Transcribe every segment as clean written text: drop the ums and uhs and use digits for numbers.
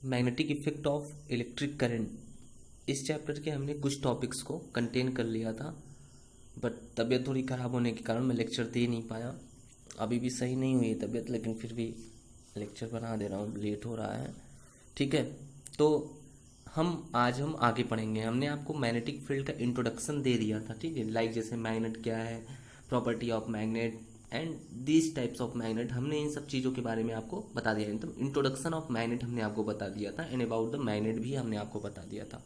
Magnetic effect of electric current, इस chapter के हमने कुछ टॉपिक्स को कंटेन कर लिया था, बट तबीयत थोड़ी ख़राब होने के कारण मैं लेक्चर दे नहीं पाया। अभी भी सही नहीं हुई है तबीयत, लेकिन फिर भी लेक्चर बना दे रहा हूँ, लेट हो रहा है। ठीक है, तो आज हम आगे पढ़ेंगे। हमने आपको मैग्नेटिक फील्ड का इंट्रोडक्शन दे दिया था, ठीक है, लाइक जैसे मैग्नेट क्या है, property of magnet and this types of magnet, हमने इन सब चीज़ों के बारे में आपको बता दिया। तो इंट्रोडक्शन ऑफ मैग्नेट हमने आपको बता दिया था, एंड अबाउट द मैग्नेट भी हमने आपको बता दिया था।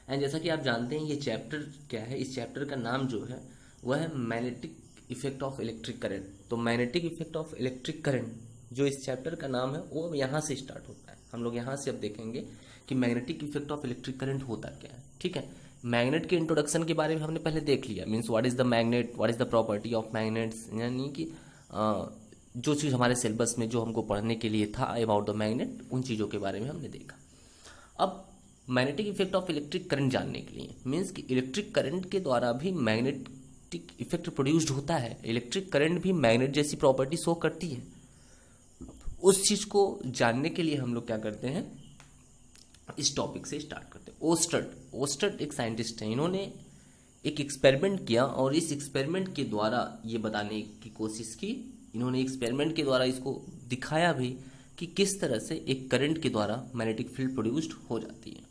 एंड जैसा कि आप जानते हैं ये चैप्टर क्या है, इस चैप्टर का नाम जो है वह है magnetic effect of electric current. तो magnetic effect of electric current जो इस चैप्टर का नाम है वो यहाँ से स्टार्ट होता है। हम लोग यहाँ से अब देखेंगे कि magnetic effect of electric current होता क्या है। ठीक है, मैग्नेट के इंट्रोडक्शन के बारे में हमने पहले देख लिया, means what is the magnet, what is the property of magnets, यानी कि जो चीज़ हमारे सिलेबस में जो हमको पढ़ने के लिए था अबाउट द मैग्नेट, उन चीज़ों के बारे में हमने देखा। अब magnetic effect of electric current जानने के लिए, मीन्स कि इलेक्ट्रिक करंट के द्वारा भी मैग्नेटिक इफेक्ट प्रोड्यूस्ड होता है, इलेक्ट्रिक करंट भी मैग्नेट जैसी प्रॉपर्टी शो करती है। उस चीज़ को जानने के लिए हम लोग क्या करते हैं, इस टॉपिक से स्टार्ट करते हैं। ओस्टर्ड एक साइंटिस्ट हैं, इन्होंने एक एक्सपेरिमेंट किया और इस एक्सपेरिमेंट के द्वारा ये बताने की कोशिश की, इन्होंने एक्सपेरिमेंट के द्वारा इसको दिखाया भी कि किस तरह से एक करंट के द्वारा मैग्नेटिक फील्ड प्रोड्यूस्ड हो जाती है।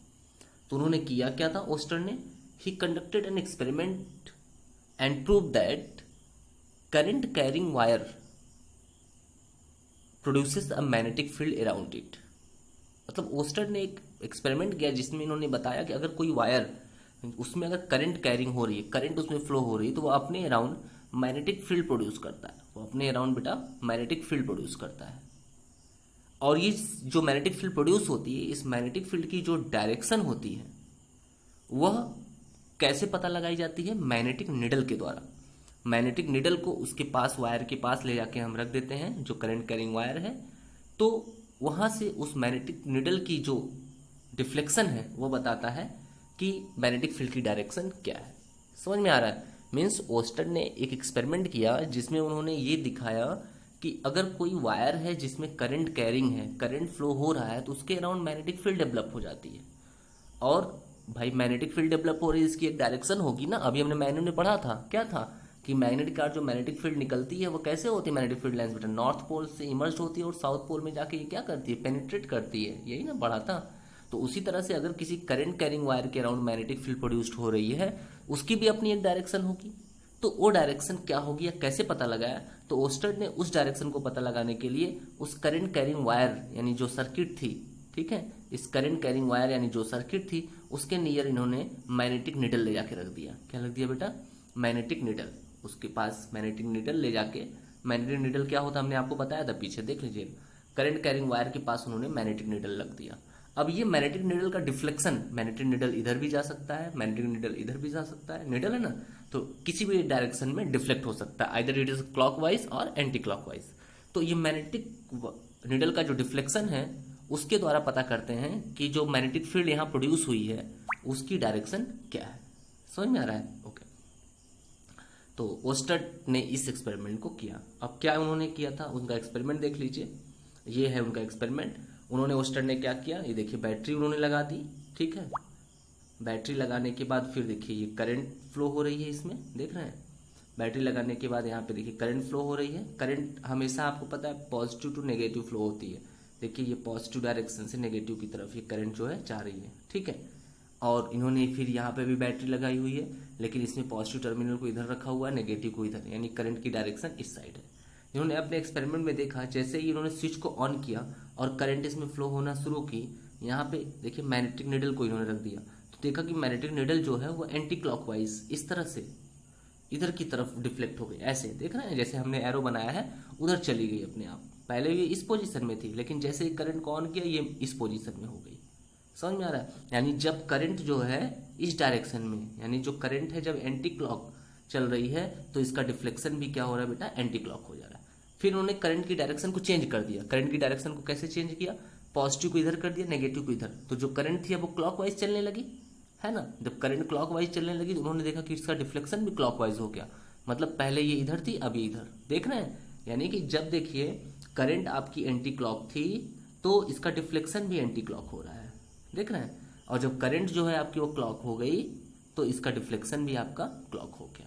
तो उन्होंने किया क्या था, ओस्टर ने, ही conducted an experiment and prove that current carrying wire produces a magnetic field around it. मतलब ओस्टर ने एक एक्सपेरिमेंट किया जिसमें इन्होंने बताया कि अगर कोई वायर, उसमें अगर करंट कैरिंग हो रही है, करंट उसमें फ्लो हो रही है, तो वो अपने अराउंड मैग्नेटिक फील्ड प्रोड्यूस करता है, वो अपने अराउंड बेटा मैग्नेटिक फील्ड प्रोड्यूस करता है। और ये जो मैग्नेटिक फील्ड प्रोड्यूस होती है, इस मैग्नेटिक फील्ड की जो डायरेक्शन होती है वह कैसे पता लगाई जाती है, मैग्नेटिक निडल के द्वारा। मैग्नेटिक निडल को उसके पास, वायर के पास ले जाके हम रख देते हैं, जो करंट कैरिंग वायर है, तो वहां से उस मैग्नेटिक निडल की जो डिफ्लेक्शन है वो बताता है कि मैग्नेटिक फील्ड की डायरेक्शन क्या है। समझ में आ रहा है? मीन्स ओस्टर ने एक एक्सपेरिमेंट किया जिसमें उन्होंने ये दिखाया कि अगर कोई वायर है जिसमें करंट कैरिंग है, करंट फ्लो हो रहा है, तो उसके अराउंड मैग्नेटिक फील्ड डेवलप हो जाती है। और भाई मैग्नेटिक फील्ड डेवलप हो रही है, इसकी एक डायरेक्शन होगी ना। अभी हमने मैग्नेट में पढ़ा था, क्या था कि मैग्नेट का जो मैग्नेटिक फील्ड निकलती है वो कैसे होती है, मैग्नेटिक फील्ड लाइंस बेटा नॉर्थ पोल से इमर्ज होती है और साउथ पोल में जाके ये क्या करती है, पेनिट्रेट करती है, यही ना पढ़ा था। तो उसी तरह से अगर किसी करंट कैरिंग वायर के अराउंड मैग्नेटिक फील्ड प्रोड्यूस्ड हो रही है, उसकी भी अपनी एक डायरेक्शन होगी। तो वो डायरेक्शन क्या होगी या कैसे पता लगाया, तो ओस्टर ने उस डायरेक्शन को पता लगाने के लिए उस करंट कैरिंग वायर यानी जो सर्किट थी, ठीक है, इस करंट कैरिंग वायर यानी जो सर्किट थी उसके नियर इन्होंने मैग्नेटिक निडल ले जाके रख दिया। क्या रख दिया बेटा, मैग्नेटिक निडल, उसके पास मैग्नेटिक निडल ले जाके, मैग्नेटिक निडल क्या होता हमने आपको बताया था, पीछे देख लीजिए, करंट कैरिंग वायर के पास उन्होंने मैग्नेटिक निडल रख दिया। अब ये मैग्नेटिक निडल का डिफ्लेक्शन, मैग्नेटिक निडल इधर भी जा सकता है, मैग्नेटिक निडल इधर भी जा सकता है, निडल है ना, तो किसी भी डायरेक्शन में डिफ्लेक्ट हो सकता है, आइदर इट इज क्लॉकवाइज और एंटी क्लॉकवाइज। तो ये मैग्नेटिक निडल का जो डिफ्लेक्शन है उसके द्वारा पता करते हैं कि जो मैग्नेटिक फील्ड यहाँ प्रोड्यूस हुई है उसकी डायरेक्शन क्या है। समझ में आ रहा है? ओके। तो ओस्टर ने इस एक्सपेरिमेंट को किया। अब क्या उन्होंने किया था, उनका एक्सपेरिमेंट देख लीजिए, ये है उनका एक्सपेरिमेंट। उन्होंने, ओस्टर ने क्या किया, ये देखिए बैटरी उन्होंने लगा दी, ठीक है, बैटरी लगाने के बाद फिर देखिए ये करंट फ्लो हो रही है, इसमें देख रहे हैं, बैटरी लगाने के बाद यहाँ पे देखिए करंट फ्लो हो रही है। करंट हमेशा आपको पता है पॉजिटिव टू नेगेटिव फ्लो होती है। देखिए ये पॉजिटिव डायरेक्शन से नेगेटिव की तरफ ये करंट जो है जा रही है, ठीक है। और इन्होंने फिर यहाँ पे भी बैटरी लगाई हुई है, लेकिन इसमें पॉजिटिव टर्मिनल को इधर रखा हुआ है, नेगेटिव को इधर, यानी करंट की डायरेक्शन इस साइड है। इन्होंने अपने एक्सपेरिमेंट में देखा, जैसे ही इन्होंने स्विच को ऑन किया और करंट इसमें फ्लो होना शुरू की, यहाँ पे देखिए मैग्नेटिक निडल को इन्होंने रख दिया, तो देखा कि मैग्नेटिक निडल जो है वो एंटी क्लॉकवाइज इस तरह से इधर की तरफ डिफ्लेक्ट हो गई। ऐसे देख रहे हैं, जैसे हमने एरो बनाया है उधर चली गई अपने आप। पहले ये इस पोजीशन में थी, लेकिन जैसे ही करंट को ऑन किया ये इस पोजीशन में हो गई। समझ में आ रहा है? यानी जब करंट जो है इस डायरेक्शन में, यानी जो करंट है जब एंटी क्लॉक चल रही है, तो इसका डिफ्लेक्शन भी क्या हो रहा है बेटा, एंटी क्लॉक हो जा रहा है। फिर उन्होंने करंट की डायरेक्शन को चेंज कर दिया। करंट की डायरेक्शन को कैसे चेंज किया, पॉजिटिव को इधर कर दिया, नेगेटिव को इधर, तो जो करंट थी वो क्लॉकवाइज चलने लगी, है ना। जब करंट क्लॉकवाइज चलने लगी तो उन्होंने देखा कि इसका डिफ्लेक्शन भी क्लॉकवाइज हो गया, मतलब पहले ये इधर थी अब ये इधर, देख रहे हैं। यानी कि जब देखिए करंट आपकी एंटी क्लॉक थी तो इसका डिफ्लेक्शन भी एंटी क्लॉक हो रहा है, देख रहे हैं। और जब करंट जो है आपकी वो क्लॉक हो गई तो इसका डिफ्लेक्शन भी आपका क्लॉक हो गया।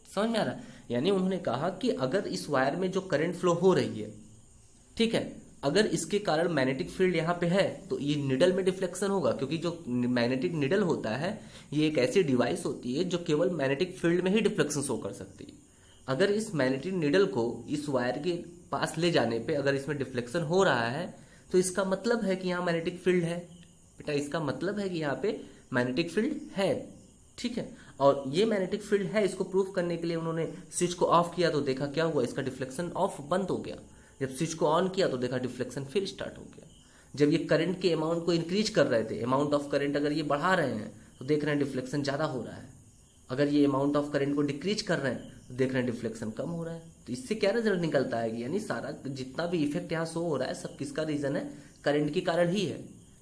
समझ में आ रहा है? यानी उन्होंने कहा कि अगर इस वायर में जो करंट फ्लो हो रही है, ठीक है, अगर इसके कारण मैग्नेटिक फील्ड यहाँ पे है तो ये निडल में डिफ्लेक्शन होगा, क्योंकि जो मैग्नेटिक निडल होता है ये एक ऐसी डिवाइस होती है जो केवल मैग्नेटिक फील्ड में ही डिफ्लेक्शन शो कर सकती है। अगर इस मैग्नेटिक निडल को इस वायर के पास ले जाने पे अगर इसमें डिफ्लेक्शन हो रहा है तो इसका मतलब है कि यहाँ मैग्नेटिक फील्ड है बेटा, इसका मतलब है कि यहाँ पे मैग्नेटिक फील्ड है, ठीक है। और ये मैग्नेटिक फील्ड है, इसको प्रूव करने के लिए उन्होंने स्विच को ऑफ किया तो देखा क्या हुआ, इसका डिफ्लेक्शन ऑफ बंद हो गया। जब स्विच को ऑन किया तो देखा डिफ्लेक्शन फिर स्टार्ट हो गया। जब ये करंट के अमाउंट को इंक्रीज कर रहे थे, अमाउंट ऑफ करंट अगर ये बढ़ा रहे हैं तो देख रहे हैं डिफ्लेक्शन ज़्यादा हो रहा है। अगर ये अमाउंट ऑफ करंट को डिक्रीज कर रहे हैं तो देख रहे हैं डिफ्लेक्शन कम हो रहा है। तो इससे क्या रिजल्ट निकलता है कि यानी सारा जितना भी इफेक्ट यहाँ शो हो रहा है सब किसका रीजन है, करंट के कारण ही है।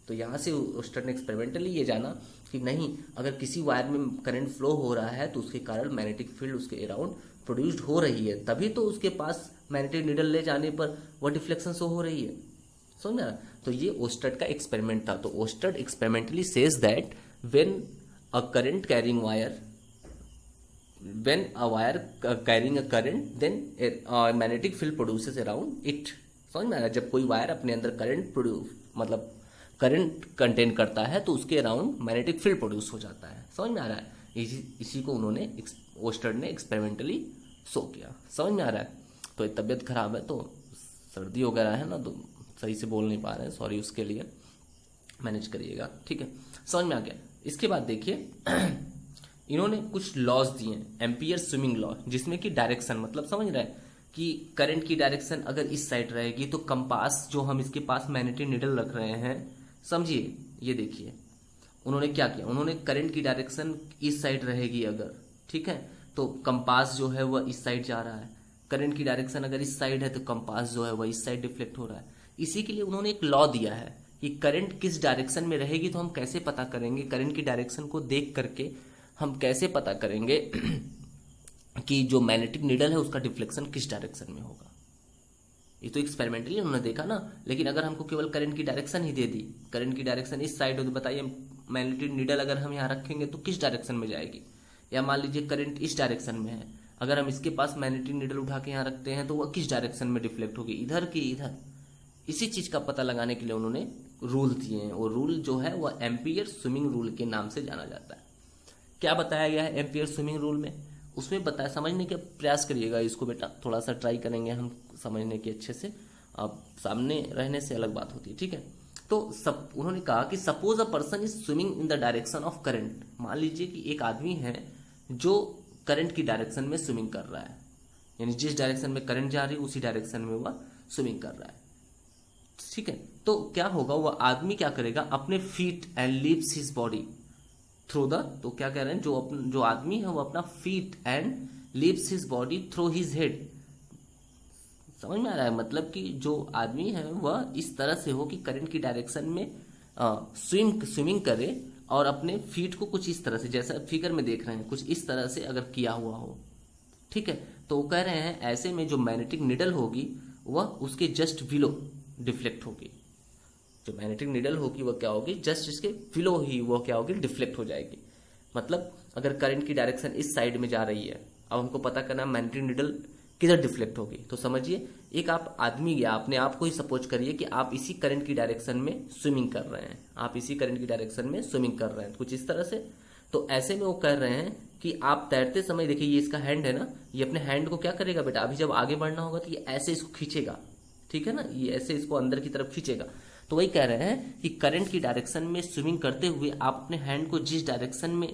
तो यहाँ से ओस्टर ने एक्सपेरिमेंटली ये जाना कि नहीं, अगर किसी वायर में करंट फ्लो हो रहा है तो उसके कारण मैग्नेटिक फील्ड उसके अराउंड प्रोड्यूस्ड हो रही है, तभी तो उसके पास मैग्नेटिक नीडल ले जाने पर वह डिफ्लेक्शन शो हो रही है। समझ में? तो ये ओस्टर्ड का एक्सपेरिमेंट था। तो ओस्टर्ड experimentally says that when a current carrying wire when a wire carrying a current then a magnetic field produces around it। समझ में आ रहा है? जब कोई वायर अपने अंदर करंट मतलब करंट कंटेन करता है तो उसके अराउंड मैग्नेटिक फील्ड प्रोड्यूस हो जाता है। समझ में आ रहा है? इसी को उन्होंने ओस्टर्ड ने एक्सपेरिमेंटली शो किया। समझ में आ रहा है? तो तबीयत खराब है तो सर्दी वगैरह है ना, तो सही से बोल नहीं पा रहे हैं, सॉरी उसके लिए, मैनेज करिएगा, ठीक है। समझ में आ गया? इसके बाद देखिए इन्होंने कुछ लॉज दिए, एम्पियर स्विमिंग लॉ, जिसमें कि डायरेक्शन, मतलब समझ रहे हैं कि करंट की डायरेक्शन अगर इस साइड रहेगी तो कंपास जो हम इसके पास मैग्नेटिक निडल रख रहे हैं, समझिए, ये देखिए उन्होंने क्या किया, उन्होंने करंट की डायरेक्शन इस साइड रहेगी अगर, ठीक है, तो कंपास जो है वह इस साइड जा रहा है। करंट की डायरेक्शन अगर इस साइड है तो कंपास जो है वह इस साइड डिफ्लेक्ट हो रहा है। इसी के लिए उन्होंने एक लॉ दिया है कि करंट किस डायरेक्शन में रहेगी तो हम कैसे पता करेंगे, करंट की डायरेक्शन को देख करके हम कैसे पता करेंगे कि जो मैग्नेटिक निडल है उसका डिफ्लेक्शन किस डायरेक्शन में होगा। ये तो एक्सपेरिमेंटली उन्होंने देखा ना, लेकिन अगर हमको केवल करंट की डायरेक्शन ही दे दी, करंट की डायरेक्शन इस साइड हो, तो बताइए मैग्नेटिक निडल अगर हम यहाँ रखेंगे तो किस डायरेक्शन में जाएगी। या मान लीजिए करंट इस डायरेक्शन में है, अगर हम इसके पास मैग्नेटिक निडल उठा के यहाँ रखते हैं तो वह किस डायरेक्शन में डिफ्लेक्ट होगी, इधर की इधर। इसी चीज का पता लगाने के लिए उन्होंने रूल दिए हैं, और रूल जो है वह एम्पियर स्विमिंग रूल के नाम से जाना जाता है। क्या बताया गया है एम्पियर स्विमिंग रूल में, उसमें बताया, समझने का प्रयास करिएगा इसको बेटा, थोड़ा सा ट्राई करेंगे हम समझने के अच्छे से, आप सामने रहने से अलग बात होती है, ठीक है। तो सब उन्होंने कहा कि suppose a person is swimming in the direction of current. मान लीजिए कि एक आदमी है जो करंट की डायरेक्शन में स्विमिंग कर रहा है, यानी जिस डायरेक्शन में करंट जा रही है उसी डायरेक्शन में वह स्विमिंग कर रहा है, ठीक है। तो क्या होगा, वह आदमी क्या करेगा, अपने feet and leaves his body through the, तो क्या कह रहे हैं, जो आदमी है वो अपना feet and leaves his body through his head. समझ में आ रहा है? मतलब कि जो आदमी है वह इस तरह से हो कि करंट की डायरेक्शन में स्विमिंग करे और अपने फीट को कुछ इस तरह से, जैसा फिगर में देख रहे हैं, कुछ इस तरह से अगर किया हुआ हो, ठीक है। तो वो कह रहे हैं ऐसे में जो मैग्नेटिक निडल होगी वह उसके जस्ट बिलो डिफ्लेक्ट होगी। जो मैग्नेटिक निडल होगी वह क्या होगी, जस्ट इसके बिलो ही वह क्या होगी, डिफ्लेक्ट हो जाएगी। मतलब अगर करंट की डायरेक्शन इस साइड में जा रही है, अब हमको पता करना मैग्नेटिक निडल किधर डिफ्लेक्ट होगी। तो समझिए एक आप आदमी या अपने आप को ही सपोज करिए कि आप इसी करंट की डायरेक्शन में स्विमिंग कर रहे हैं, आप इसी करंट की डायरेक्शन में स्विमिंग कर रहे हैं कुछ इस तरह से। तो ऐसे में वो कह रहे हैं कि आप तैरते समय, देखिए ये इसका हैंड है ना, ये अपने हैंड को क्या करेगा बेटा, अभी जब आगे बढ़ना होगा तो ये ऐसे इसको खींचेगा, ठीक है ना, ये ऐसे इसको अंदर की तरफ खींचेगा। तो वही कह रहे हैं कि करंट की डायरेक्शन में स्विमिंग करते हुए आप अपने हैंड को जिस डायरेक्शन में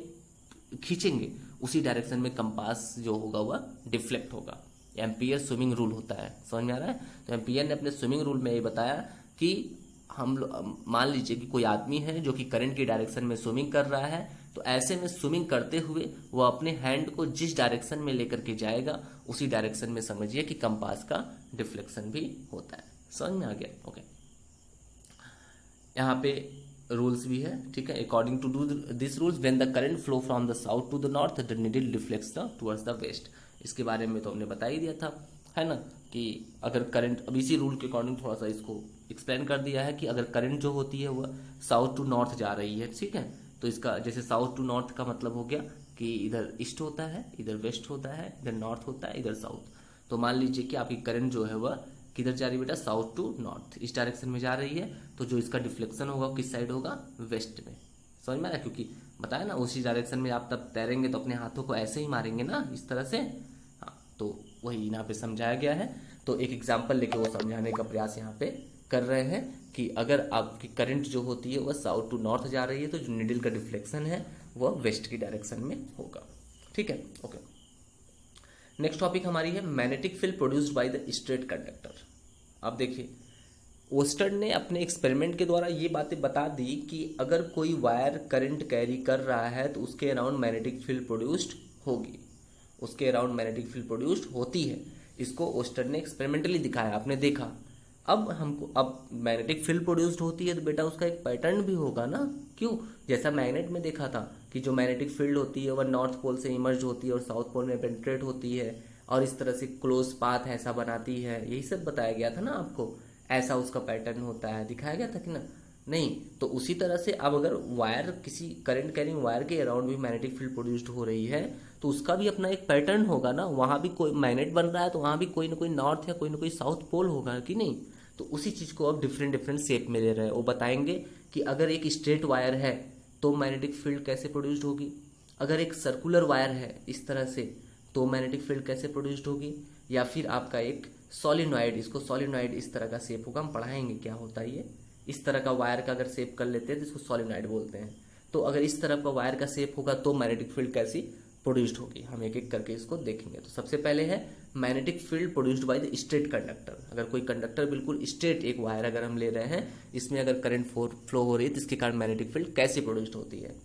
खींचेंगे उसी डायरेक्शन में कंपास जो होगा वह डिफ्लेक्ट होगा। एम्पियर स्विमिंग रूल होता है, समझ में आ रहा है? तो एम्पियर ने अपने स्विमिंग रूल में ये बताया कि हम मान लीजिए कि कोई आदमी है जो कि करंट की डायरेक्शन में स्विमिंग कर रहा है, तो ऐसे में स्विमिंग करते हुए वो अपने हैंड को जिस डायरेक्शन में लेकर के जाएगा उसी डायरेक्शन में समझिए कि कंपास का डिफ्लेक्शन भी होता है। समझ में आ गया? ओके, यहाँ पे रूल्स भी है, ठीक है। According to this rules when the current flow from the south to the north the needle deflects the towards the west. इसके बारे में तो हमने बता ही दिया था, है ना, कि अगर करंट, अब इसी रूल के अकॉर्डिंग थोड़ा सा इसको एक्सप्लेन कर दिया है कि अगर करंट जो होती है वह साउथ टू नॉर्थ जा रही है, ठीक है, तो इसका जैसे साउथ टू नॉर्थ का मतलब हो गया कि इधर ईस्ट होता है, इधर वेस्ट होता है, इधर नॉर्थ होता है, इधर साउथ। तो मान लीजिए कि आपकी करंट जो है वह किधर जा रही है बेटा, साउथ टू नॉर्थ, इस डायरेक्शन में जा रही है। तो जो इसका डिफ्लेक्शन होगा किस साइड होगा, वेस्ट में। समझ में आया, क्योंकि बताया ना उसी डायरेक्शन में आप तब तैरेंगे तो अपने हाथों को ऐसे ही मारेंगे ना, इस तरह से। हाँ, तो वही यहाँ पे समझाया गया है। तो एक एग्जाम्पल लेके वो समझाने का प्रयास यहाँ पे कर रहे हैं कि अगर आपकी करंट जो होती है वह साउथ टू नॉर्थ जा रही है तो जो निडल का डिफ्लेक्शन है वह वेस्ट की डायरेक्शन में होगा। ठीक है, ओके। नेक्स्ट टॉपिक हमारी है magnetic field produced by the straight conductor. अब देखिए, ओस्टर्ड ने अपने एक्सपेरिमेंट के द्वारा ये बातें बता दी कि अगर कोई वायर करंट कैरी कर रहा है तो उसके अराउंड मैग्नेटिक फील्ड प्रोड्यूस्ड होगी, उसके अराउंड मैग्नेटिक फील्ड प्रोड्यूस्ड होती है। इसको ओस्टर्ड ने एक्सपेरिमेंटली दिखाया, आपने देखा। अब मैग्नेटिक फील्ड प्रोड्यूस्ड होती है तो बेटा उसका एक पैटर्न भी होगा ना, क्यों? जैसा मैग्नेट में देखा था कि जो मैग्नेटिक फील्ड होती है वह नॉर्थ पोल से इमर्ज होती है और साउथ पोल में पेनिट्रेट होती है और इस तरह से क्लोज पाथ ऐसा बनाती है, यही सब बताया गया था ना आपको। ऐसा उसका पैटर्न होता है, दिखाया गया था कि ना? नहीं। तो उसी तरह से अब अगर वायर, किसी करंट कैरिंग वायर के अराउंड भी मैग्नेटिक फील्ड प्रोड्यूस्ड हो रही है तो उसका भी अपना एक पैटर्न होगा ना। वहां भी कोई मैग्नेट बन रहा है तो वहां भी कोई ना कोई नॉर्थ या कोई ना कोई साउथ पोल होगा कि नहीं? तो उसी चीज को अब डिफरेंट डिफरेंट शेप में ले रहे हैं। वो बताएंगे कि अगर एक स्ट्रेट वायर है तो मैग्नेटिक फील्ड कैसे प्रोड्यूस्ड होगी, अगर एक सर्कुलर वायर है इस तरह से तो मैग्नेटिक फील्ड कैसे प्रोड्यूस्ड होगी, या फिर आपका एक सॉलिनॉइड, इसको सॉलिनॉइड इस तरह का शेप होगा, हम पढ़ाएंगे क्या होता है ये। इस तरह का वायर का अगर शेप कर लेते हैं तो इसको सॉलिनॉइड बोलते हैं। तो अगर इस तरह का वायर का शेप होगा तो मैग्नेटिक फील्ड कैसी प्रोड्यूस्ड होगी, हम एक एक करके इसको देखेंगे। तो सबसे पहले है magnetic field produced by the straight conductor. अगर कोई कंडक्टर बिल्कुल स्ट्रेट एक वायर अगर हम ले रहे हैं, इसमें अगर करंट फ्लो हो रही है तो इसके कारण मैग्नेटिक फील्ड कैसे प्रोड्यूस्ड होती है।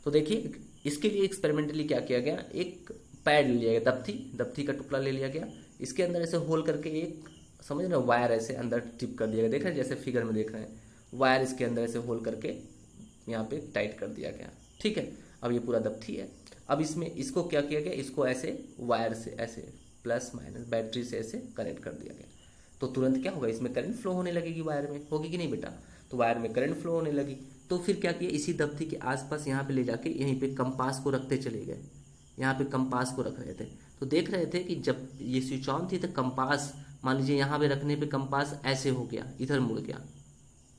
तो देखिए, इसके लिए एक्सपेरिमेंटली क्या किया गया, एक पैड लिया गया, दफ्ती का टुकड़ा ले लिया गया, इसके अंदर ऐसे होल करके एक, समझ रहे हो, वायर ऐसे अंदर टिप कर दिया गया। देख रहे हैं जैसे फिगर में देख रहे हैं, वायर इसके अंदर ऐसे होल करके यहाँ पे टाइट कर दिया गया। ठीक है, अब ये पूरा दफ्ती है। अब इसमें इसको क्या किया गया, इसको ऐसे वायर से ऐसे प्लस माइनस बैटरी से ऐसे कनेक्ट कर दिया गया। तो तुरंत क्या होगा, इसमें करंट फ्लो होने लगेगी, वायर में होगी कि नहीं बेटा? तो वायर में करंट फ्लो होने लगी। तो फिर क्या किया, इसी दफ्ती के आसपास यहाँ पे ले जाके यहीं पे कंपास को रखते चले गए। यहाँ पे कंपास को रख रहे थे तो देख रहे थे कि जब ये स्विच ऑन थी तो कंपास, मान लीजिए यहाँ पे रखने पे कंपास ऐसे हो गया, इधर मुड़ गया,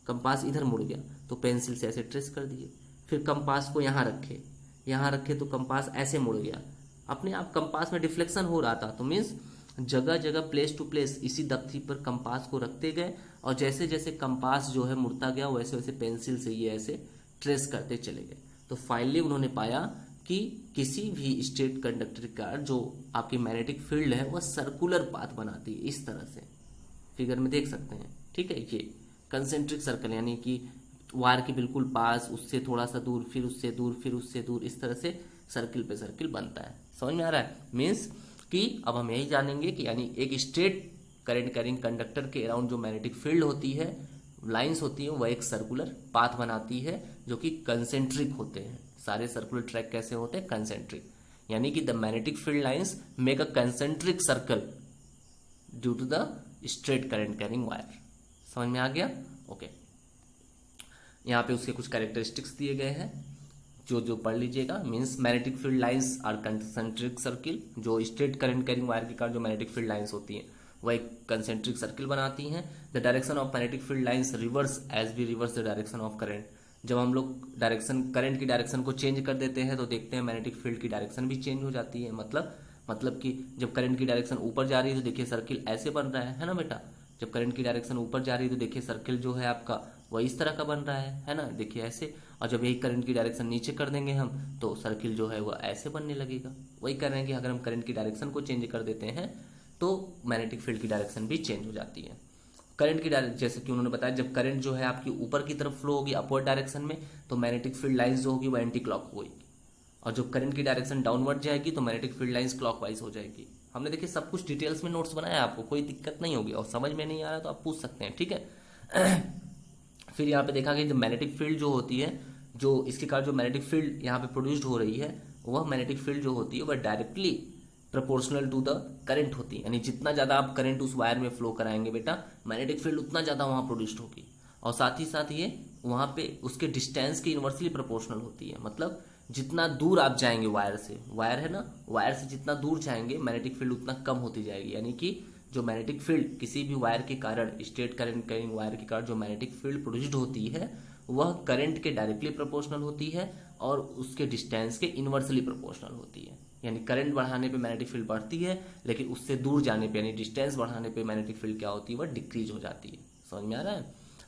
कंपास इधर मुड़ गया, तो पेंसिल से ऐसे ट्रेस कर दिए। फिर कंपास को यहाँ रखे तो कंपास ऐसे मुड़ गया, अपने आप कंपास में डिफ्लेक्शन हो रहा था। तो मीन्स जगह जगह प्लेस टू प्लेस इसी दफ्ती पर कंपास को रखते गए और जैसे जैसे कंपास जो है मुड़ता गया वैसे वैसे पेंसिल से ये ऐसे ट्रेस करते चले गए। तो फाइनली उन्होंने पाया कि किसी भी स्ट्रेट कंडक्टर का जो आपकी मैग्नेटिक फील्ड है वह सर्कुलर पाथ बनाती है, इस तरह से फिगर में देख सकते हैं। ठीक है, ये कंसेंट्रिक सर्कल, यानी कि वायर के बिल्कुल पास, उससे थोड़ा सा दूर, फिर उससे दूर, फिर उससे दूर, इस तरह से सर्किल पे सर्किल बनता है। समझ में आ रहा है? मीन्स कि अब हम यही जानेंगे कि यानी एक स्ट्रेट करंट कैरिंग कंडक्टर के अराउंड जो मैग्नेटिक फील्ड होती है, लाइंस होती है, वह एक सर्कुलर पाथ बनाती है जो कि कंसेंट्रिक होते हैं। सारे सर्कुलर ट्रैक कैसे होते हैं? कंसेंट्रिक, यानी कि the magnetic field lines make a concentric circle due to the straight current carrying wire. समझ में आ गया? ओके। यहाँ पे उसके कुछ कैरेक्टरिस्टिक्स दिए गए हैं जो पढ़ लीजिएगा। Means magnetic field lines are concentric circle, जो स्ट्रेट करंट कैरिंग वायर के कारण जो मैग्नेटिक फील्ड लाइंस होती हैं वह एक कंसेंट्रिक सर्किल बनाती हैं। The direction of magnetic field lines reverse as we reverse the direction of current. जब हम लोग करंट की डायरेक्शन को चेंज कर देते हैं तो देखते हैं मैग्नेटिक फील्ड की डायरेक्शन भी चेंज हो जाती है। मतलब कि जब करंट की डायरेक्शन ऊपर जा रही है तो देखिए सर्किल ऐसे बन रहा है ना बेटा? जब करंट की डायरेक्शन ऊपर जा रही है तो देखिए सर्किल जो है आपका वह इस तरह का बन रहा है ना? देखिए ऐसे। और जब यही करंट की डायरेक्शन नीचे कर देंगे हम तो सर्किल जो है वह ऐसे बनने लगेगा। वही कर रहे हैं कि अगर हम करंट की डायरेक्शन को चेंज कर देते हैं तो मैग्नेटिक फील्ड की डायरेक्शन भी चेंज हो जाती है। करंट की डायरेक्शन, जैसे कि उन्होंने बताया, जब करंट जो है आपकी ऊपर की तरफ फ्लो होगी अपवर्ड डायरेक्शन में तो मैग्नेटिक फील्ड लाइंस जो होगी वो एंटी क्लॉक होगी, और जब करंट की डायरेक्शन डाउनवर्ड जाएगी तो मैग्नेटिक फील्ड लाइंस क्लॉकवाइज हो जाएगी। हमने देखिए सब कुछ डिटेल्स में नोट्स बनाया, आपको कोई दिक्कत नहीं होगी, और समझ में नहीं आ रहा तो आप पूछ सकते हैं। ठीक है। फिर यहाँ पे देखा कि जो मैग्नेटिक फील्ड जो होती है, जो इसके कारण जो मैग्नेटिक फील्ड यहाँ पे प्रोड्यूस्ड हो रही है, वह मैग्नेटिक फील्ड जो होती है वह directly proportional to the current होती है, यानी जितना ज़्यादा आप करंट उस वायर में फ्लो कराएंगे बेटा, मैग्नेटिक फील्ड उतना ज़्यादा वहाँ प्रोड्यूस्ड होगी। और साथ ही साथ ये वहाँ पे उसके डिस्टेंस के इन्वर्सली प्रोपोर्शनल होती है, मतलब जितना दूर आप जाएंगे वायर से, वायर है ना, वायर से जितना दूर जाएंगे मैग्नेटिक फील्ड उतना कम होती जाएगी। यानी कि जो मैग्नेटिक फील्ड किसी भी वायर के कारण, स्ट्रेट करंट कैरिंग वायर के कारण जो मैग्नेटिक फील्ड प्रोड्यूस्ड होती है वह करंट के डायरेक्टली प्रोपोर्शनल होती है और उसके डिस्टेंस के इन्वर्सली प्रोपोर्शनल होती है। यानी करंट बढ़ाने पे मैग्नेटिक फील्ड बढ़ती है, लेकिन उससे दूर जाने पे यानी डिस्टेंस बढ़ाने पे मैग्नेटिक फील्ड क्या होती है, वह डिक्रीज हो जाती है। समझ में आ रहा है?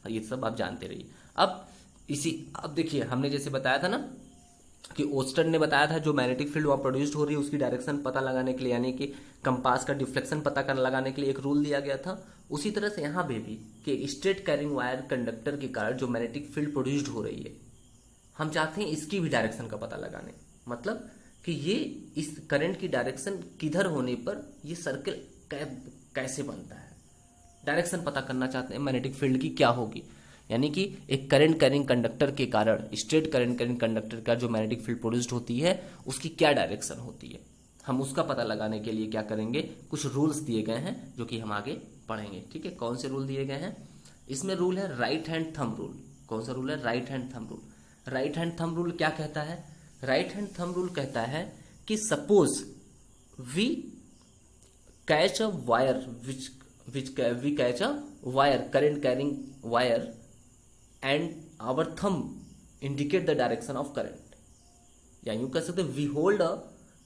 और ये सब आप जानते रहिए। अब देखिए हमने जैसे बताया था ना कि ओस्टन ने बताया था जो मैग्नेटिक फील्ड वहाँ प्रोड्यूस्ड हो रही है उसकी डायरेक्शन पता लगाने के लिए, यानी कि कंपास का डिफ्लेक्शन पता कर लगाने के लिए एक रूल दिया गया था। उसी तरह से यहाँ पे भी कि स्ट्रेट कैरिंग वायर कंडक्टर के कारण जो मैग्नेटिक फील्ड प्रोड्यूस्ड हो रही है, हम चाहते हैं इसकी भी डायरेक्शन का पता लगाने, मतलब कि ये इस करंट की डायरेक्शन किधर होने पर ये सर्कल कैसे बनता है, डायरेक्शन पता करना चाहते हैं मैग्नेटिक फील्ड की क्या होगी। यानी कि एक करंट कैरिंग कंडक्टर के कारण, स्ट्रेट करंट कैरिंग कंडक्टर का जो मैग्नेटिक फील्ड प्रोड्यूस्ड होती है उसकी क्या डायरेक्शन होती है, हम उसका पता लगाने के लिए क्या करेंगे, कुछ रूल्स दिए गए हैं जो कि हम आगे पढ़ेंगे। ठीक है, कौन से रूल दिए गए हैं? इसमें रूल है राइट हैंड थंब रूल। कौन सा रूल है? Right hand thumb rule. Right hand thumb rule क्या कहता है? राइट हैंड थंब रूल कहता है कि suppose we catch a wire we catch a wire, current carrying wire, and our thumb indicate the direction of current, या यूं कह सकते we hold a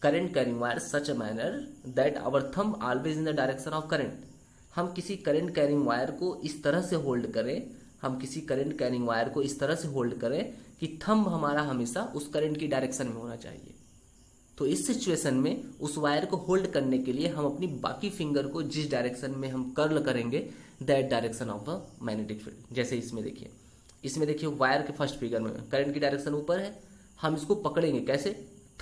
current carrying wire such a manner that our thumb always in the direction of current। हम किसी current carrying wire को इस तरह से होल्ड करें, हम किसी करंट कैरिंग वायर को इस तरह से होल्ड करें कि थंब हमारा हमेशा उस करंट की डायरेक्शन में होना चाहिए। तो इस सिचुएशन में उस वायर को होल्ड करने के लिए हम अपनी बाकी फिंगर को जिस डायरेक्शन में हम कर्ल करेंगे that direction of the magnetic field. जैसे इसमें देखिए वायर के फर्स्ट फिगर में करंट की डायरेक्शन ऊपर है, हम इसको पकड़ेंगे कैसे,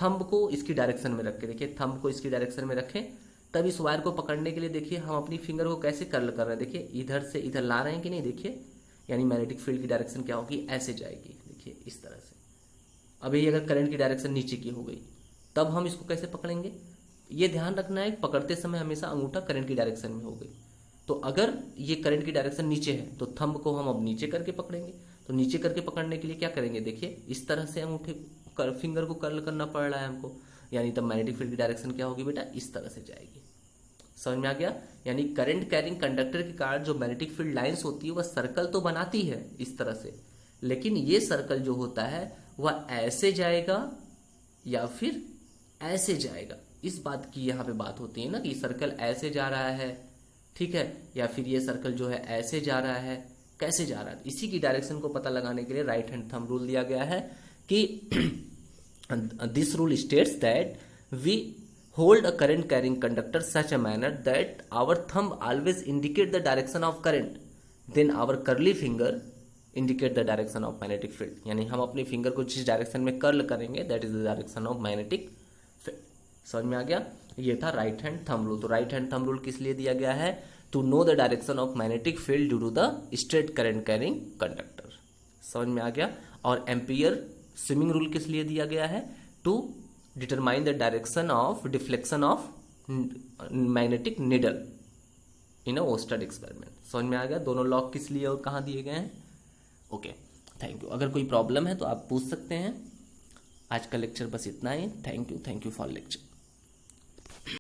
थंब को इसकी डायरेक्शन में रख के, देखिए थंब को इसकी डायरेक्शन में रखें, तब इस वायर को पकड़ने के लिए देखिए हम अपनी फिंगर को कैसे कर्ल कर रहे हैं, देखिए इधर से इधर ला रहे हैं कि नहीं, देखिए यानी मैग्नेटिक फील्ड की डायरेक्शन क्या होगी, ऐसे जाएगी, देखिए इस तरह से। अब ये अगर करंट की डायरेक्शन नीचे की हो गई तब हम इसको कैसे पकड़ेंगे, ये ध्यान रखना है पकड़ते समय हमेशा अंगूठा करंट की डायरेक्शन में हो गई। तो अगर ये करंट की डायरेक्शन नीचे है तो थंब को हम अब नीचे करके पकड़ेंगे। तो नीचे करके पकड़ने के लिए क्या करेंगे, देखिए इस तरह से अंगूठे फिंगर को कर्ल करना पड़ रहा है हमको, यानी तब मैग्नेटिक फील्ड की डायरेक्शन क्या होगी बेटा, इस तरह से जाएगी। समझ में आ गया? यानी करंट कैरिंग कंडक्टर के कारण जो मैग्नेटिक फील्ड लाइंस होती है वह सर्कल तो बनाती है इस तरह से, लेकिन ये सर्कल जो होता है वह ऐसे जाएगा या फिर ऐसे जाएगा, इस बात की यहाँ पे बात होती है ना कि सर्कल ऐसे जा रहा है, ठीक है, या फिर ये सर्कल जो है ऐसे जा रहा है, कैसे जा रहा है। इसी की डायरेक्शन को पता लगाने के लिए राइट हैंड थंब रूल दिया गया है कि this rule states that we hold a current carrying conductor such a manner that our thumb always indicate the direction of current, then our curly finger indicate the direction of magnetic field. यानी हम अपनी finger को जिस direction में curl करेंगे that is the direction of magnetic field. समझ में आ गया? ये था राइट हैंड थंब रूल। तो राइट हैंड थंब रूल किस लिए दिया गया है, to know the direction of magnetic field due to the straight current carrying conductor. समझ में आ गया? और एम्पियर स्विमिंग रूल किस लिए दिया गया है, to determine the direction of deflection of magnetic needle in a Oersted experiment. समझ में आ गया? दोनों लॉ किस लिए और कहाँ दिए गए हैं। Okay, thank you. अगर कोई प्रॉब्लम है तो आप पूछ सकते हैं। आज का लेक्चर बस इतना ही। Thank you for lecture.